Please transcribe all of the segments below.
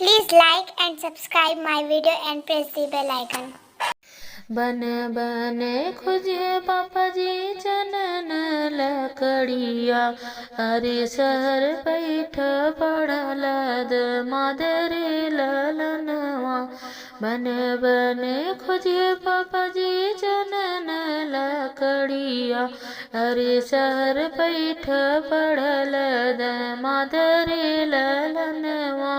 Please like and subscribe my video and press the bell icon. बन बन खोजे पापा जी चनन लकड़िया, अरे शहर बैठ पड़ल मादरे ललनवा। बन बन खोजे पापा जी चनन लकड़िया, अरे शहर बैठ पड़ल मादरे ललनवा।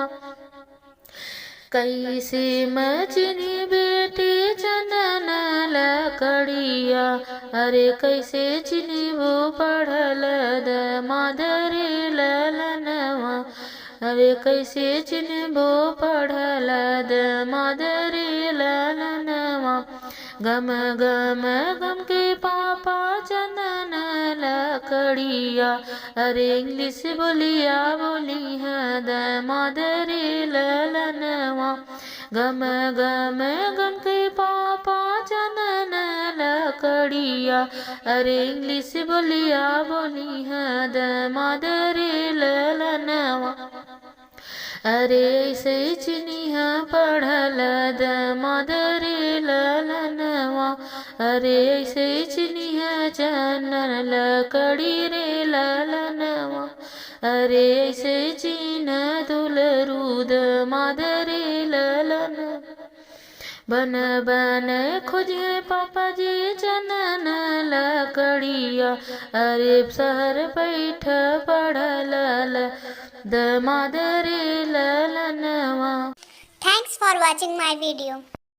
कैसे मचनी बेटी चनन लकड़िया, अरे कैसे चिनी वो पढ़ल मादरे ललनवा। अरे कैसे चिन्हबो पढ़ल मादरे ललनवा। गम गम गम के पापा चनन लकड़िया, अरे इंग्लिश बोलिया बोली है मादरे ललनवा। गम गम गम के पापा चनन लकड़िया, अरे इंग्लिश बोलिया बोली है मादरे ललनवा। अरे ऐसे चिन्हिया पढ़ल मादरे ललनवा। अरे ऐसे चिन्हिया चनन लकड़ी रे ललनवा। अरे ऐसे चिन्ह दुलरूद मादरे ललनवा। बन बन खोजे पापा जी चनन लकड़िया, अरे शहर बैठ पड़ल मादरे ललनवा। Thanks for watching my video.